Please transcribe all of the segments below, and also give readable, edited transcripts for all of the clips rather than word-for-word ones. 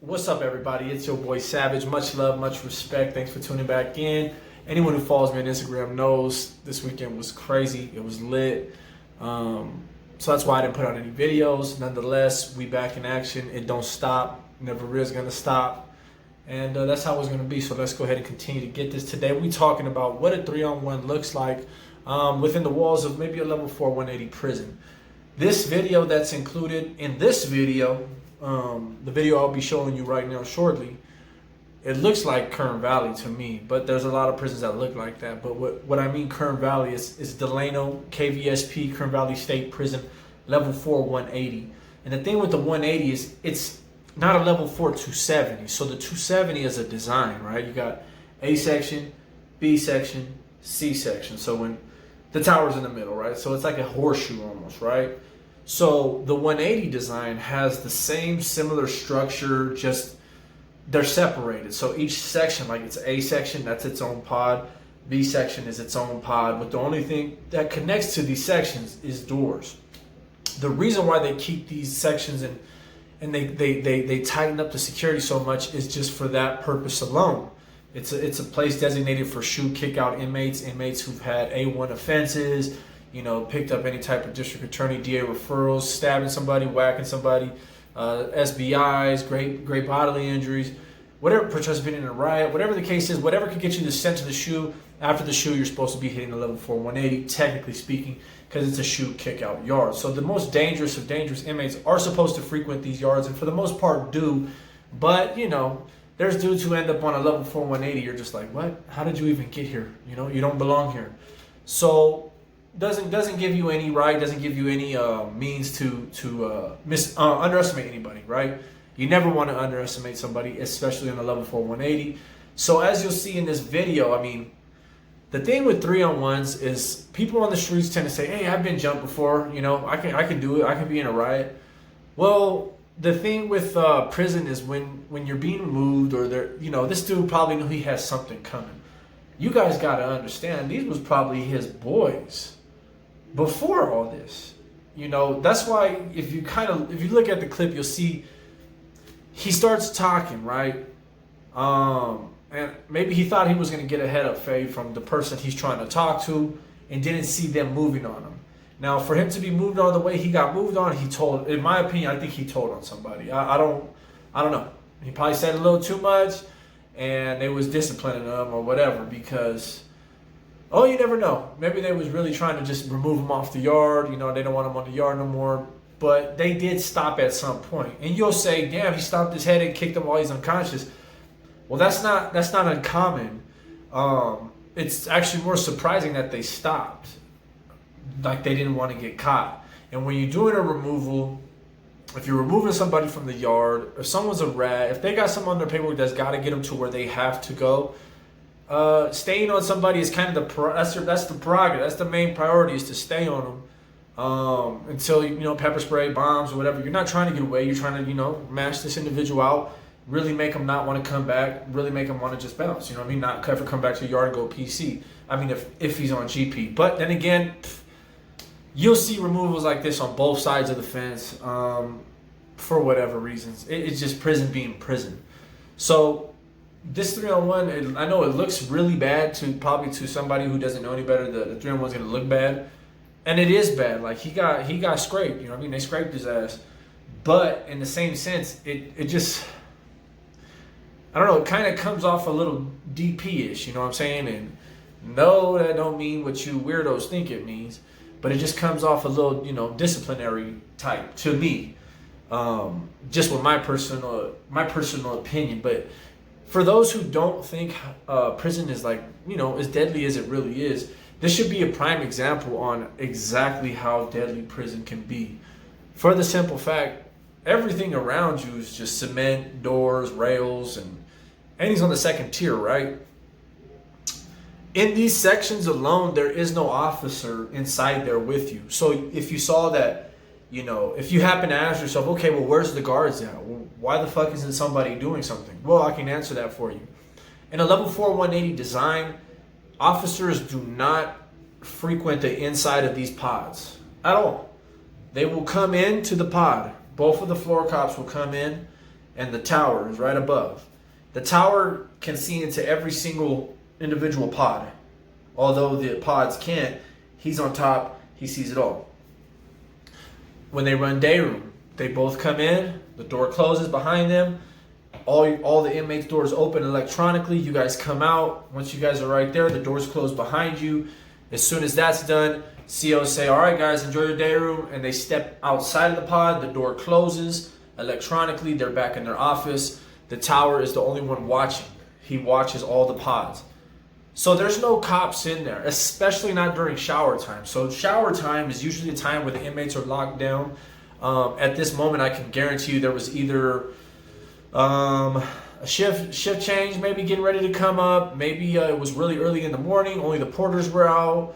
What's up, everybody? It's your boy Savage. Much love, much respect. Thanks for tuning back in. Anyone who follows me on Instagram knows this weekend was crazy. It was lit. So that's why I didn't put out any videos. Nonetheless, we back in action. It don't stop. Never is gonna stop. And that's how it's gonna be. So let's go ahead and continue to get this. Today we talking about what a 3-on-1 looks like within the walls of maybe a level 4 180 prison. This video that's included in this video, the video I'll be showing you right now shortly, it looks like Kern Valley to me, but there's a lot of prisons that look like that. But what I mean Kern Valley is Delano KVSP, Kern Valley State Prison, level 4 180. And the thing with the 180 is it's not a level 4 270. So the 270 is a design, right? You got A section, B section, C section. So when the tower's in the middle, right? So it's like a horseshoe almost, right? So the 180 design has the same similar structure, just they're separated. So each section, like it's A section, that's its own pod. B section is its own pod. But the only thing that connects to these sections is doors. The reason why they keep these sections and they tighten up the security so much is just for that purpose alone. It's a place designated for shoe kick out inmates who've had A1 offenses, picked up any type of district attorney, DA referrals, stabbing somebody, whacking somebody, SBIs, great bodily injuries, whatever, participating in a riot, whatever the case is, whatever could get you the scent of the shoe. After the shoe, you're supposed to be hitting the level 4 180, technically speaking, because it's a shoe kick out yard. So the most dangerous of dangerous inmates are supposed to frequent these yards, and for the most part do. But, there's dudes who end up on a level 4 180. You're just like, what? How did you even get here? You don't belong here. So doesn't give you any right, doesn't give you any means to underestimate anybody, right? You never want to underestimate somebody, especially on a level 4 180. So as you'll see in this video, the thing with 3-on-1s is people on the streets tend to say, hey, I've been jumped before, I can do it, I can be in a riot. Well, the thing with prison is when you're being removed, or this dude probably knew he has something coming. You guys got to understand, these was probably his boys before all this. That's why if you look at the clip, you'll see he starts talking, right? And maybe he thought he was going to get a head up fade from the person he's trying to talk to and didn't see them moving on him. Now, for him to be moved on the way he got moved on, he told, in my opinion, I think he told on somebody. I don't know. He probably said a little too much and they was disciplining him or whatever, because, you never know. Maybe they was really trying to just remove him off the yard. They don't want him on the yard no more. But they did stop at some point. And you'll say, damn, he stomped his head and kicked him while he's unconscious. Well, that's not uncommon. It's actually more surprising that they stopped. Like they didn't want to get caught. And when you're doing a removal, if you're removing somebody from the yard, if someone's a rat, if they got someone on their paperwork that's got to get them to where they have to go, staying on somebody is kind of that's the prerogative. That's the main priority, is to stay on them until pepper spray, bombs, or whatever. You're not trying to get away. You're trying to mash this individual out, really make them not want to come back, really make them want to just bounce. Not ever come back to the yard and go PC. If he's on GP. But then again, you'll see removals like this on both sides of the fence for whatever reasons. It's just prison being prison. So this 3-on-1, I know it looks really bad to somebody who doesn't know any better. The 3-on-1's going to look bad. And it is bad. Like he got scraped. They scraped his ass. But in the same sense, it just, I don't know, it kind of comes off a little DP-ish, you know what I'm saying? And no, that don't mean what you weirdos think it means. But it just comes off a little, disciplinary type to me, just with my personal opinion. But for those who don't think prison is like, as deadly as it really is, this should be a prime example on exactly how deadly prison can be. For the simple fact, everything around you is just cement, doors, rails, and he's on the second tier, right? In these sections alone, there is no officer inside there with you. So if you saw that, if you happen to ask yourself, okay, well, where's the guards at? Well, why the fuck isn't somebody doing something? Well, I can answer that for you. In a level 4 180 design, officers do not frequent the inside of these pods at all. They will come into the pod. Both of the floor cops will come in and the tower is right above. The tower can see into every single individual pod. Although the pods can't, he's on top, he sees it all. When they run day room, they both come in, the door closes behind them, all the inmates' doors open electronically, you guys come out. Once you guys are right there, the doors close behind you. As soon as that's done, COs say, all right guys, enjoy your day room, and they step outside of the pod, the door closes electronically, they're back in their office. The tower is the only one watching. He watches all the pods. So there's no cops in there, especially not during shower time. So shower time is usually the time where the inmates are locked down. At this moment, I can guarantee you there was either a shift change, maybe getting ready to come up. Maybe it was really early in the morning, only the porters were out.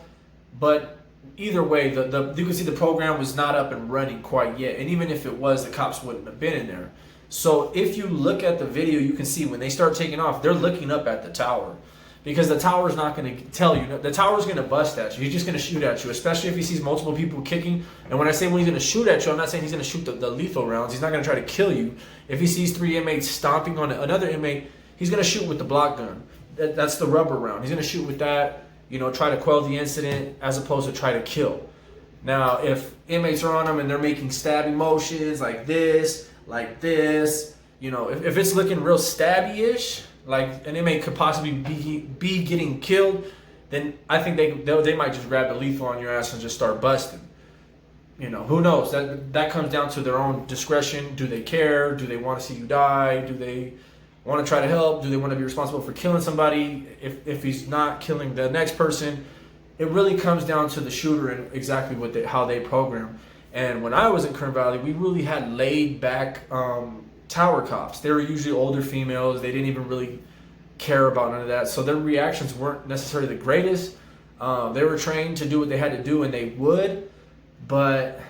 But either way, you can see the program was not up and running quite yet. And even if it was, the cops wouldn't have been in there. So if you look at the video, you can see when they start taking off, they're looking up at the tower. Because the tower's not going to tell you. The tower's going to bust at you. He's just going to shoot at you, especially if he sees multiple people kicking. And when I say when he's going to shoot at you, I'm not saying he's going to shoot the lethal rounds. He's not going to try to kill you. If he sees 3 inmates stomping on another inmate, he's going to shoot with the block gun. That's the rubber round. He's going to shoot with that, try to quell the incident as opposed to try to kill. Now, if inmates are on him and they're making stabbing motions like this, if it's looking real stabby-ish, like an inmate could possibly be getting killed, then I think they might just grab the lethal on your ass and just start busting. Who knows? That comes down to their own discretion. Do they care? Do they want to see you die? Do they want to try to help? Do they want to be responsible for killing somebody? If he's not killing the next person, it really comes down to the shooter and exactly how they program. And when I was in Kern Valley, we really had laid back tower cops. They were usually older females. They didn't even really care about none of that. So their reactions weren't necessarily the greatest. They were trained to do what they had to do, and they would. But,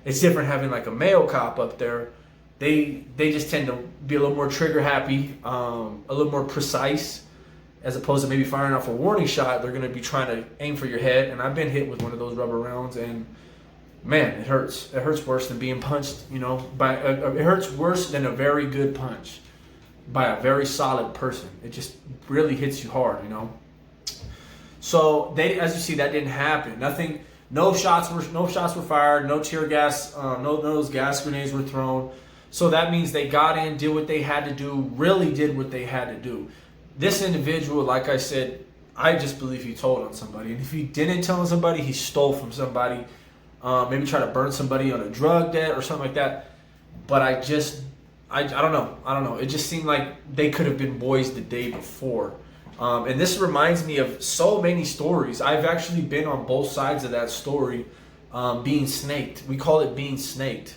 it's different having like a male cop up there. They just tend to be a little more trigger happy, a little more precise, as opposed to maybe firing off a warning shot. They're going to be trying to aim for your head. And I've been hit with one of those rubber rounds, and man, it hurts. It hurts worse than being punched, it hurts worse than a very good punch by a very solid person. It just really hits you hard, So as you see, that didn't happen. Nothing, no shots were fired, no tear gas, no of those gas grenades were thrown. So that means they got in, did what they had to do, really did what they had to do. This individual, like I said, I just believe he told on somebody. And if he didn't tell on somebody, he stole from somebody. Maybe try to burn somebody on a drug debt or something like that. But I don't know. It just seemed like they could have been boys the day before. And this reminds me of so many stories. I've actually been on both sides of that story, being snaked. We call it being snaked.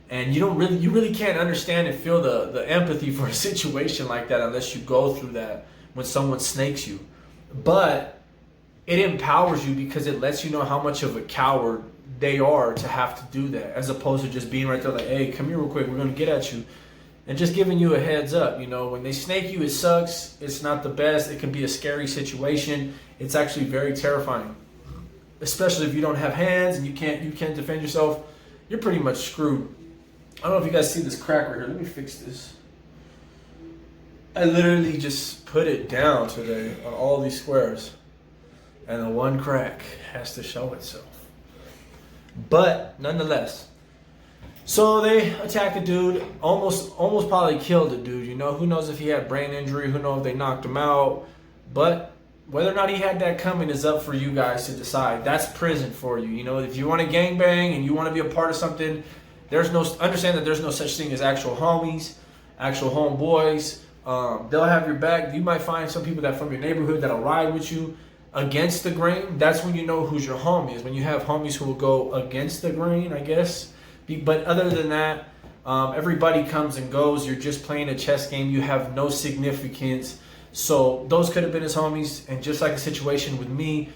And you really can't understand and feel the empathy for a situation like that unless you go through that when someone snakes you. But it empowers you because it lets you know how much of a coward they are to have to do that, as opposed to just being right there like, hey, come here real quick, we're going to get at you. And just giving you a heads up. When they snake you, it sucks. It's not the best. It can be a scary situation. It's actually very terrifying, especially if you don't have hands and you can't defend yourself. You're pretty much screwed. I don't know if you guys see this crack right here. Let me fix this. I literally just put it down today on all these squares, and the one crack has to show itself. But nonetheless, so they attacked the dude, almost probably killed the dude. Who knows if he had brain injury? Who knows if they knocked him out? But whether or not he had that coming is up for you guys to decide. That's prison for you. If you want to gangbang and you want to be a part of something, understand that there's no such thing as actual homies, actual homeboys. They'll have your back. You might find some people that from your neighborhood that'll ride with you against the grain. That's when you know who's your homie is. When you have homies who will go against the grain, I guess. But other than that, everybody comes and goes. You're just playing a chess game. You have no significance. So those could have been his homies. And just like a situation with me,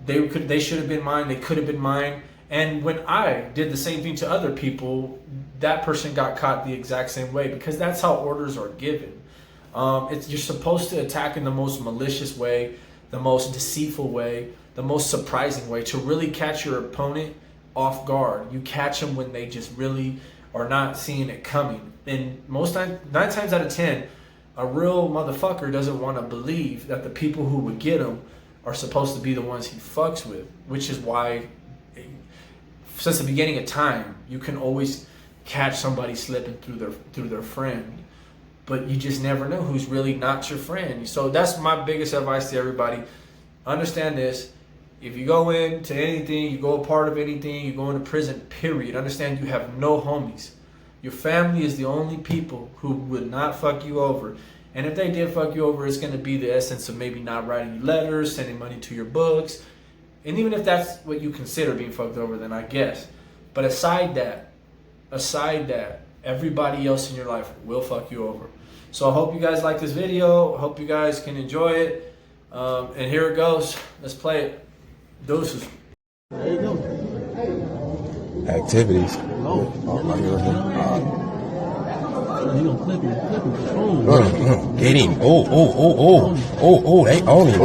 they should have been mine. They could have been mine. And when I did the same thing to other people, that person got caught the exact same way, because that's how orders are given. You're supposed to attack in the most malicious way, the most deceitful way, the most surprising way, to really catch your opponent off guard. You catch them when they just really or not seeing it coming. And nine times out of 10, a real motherfucker doesn't want to believe that the people who would get him are supposed to be the ones he fucks with, which is why since the beginning of time, you can always catch somebody slipping through their friend, but you just never know who's really not your friend. So that's my biggest advice to everybody. Understand this. If you go into anything, you go a part of anything, you go into prison, period, understand you have no homies. Your family is the only people who would not fuck you over. And if they did fuck you over, it's going to be the essence of maybe not writing you letters, sending money to your books. And even if that's what you consider being fucked over, then I guess. But aside that, everybody else in your life will fuck you over. So I hope you guys like this video. I hope you guys can enjoy it. And here it goes. Let's play it. Deuces. There you go. Activities. Oh, he gonna flip him. Get him. Oh, they own him.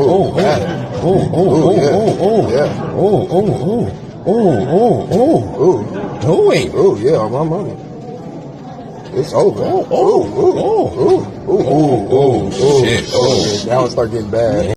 Do it. Oh, yeah, on my money. It's over. Shit. Now it start getting bad.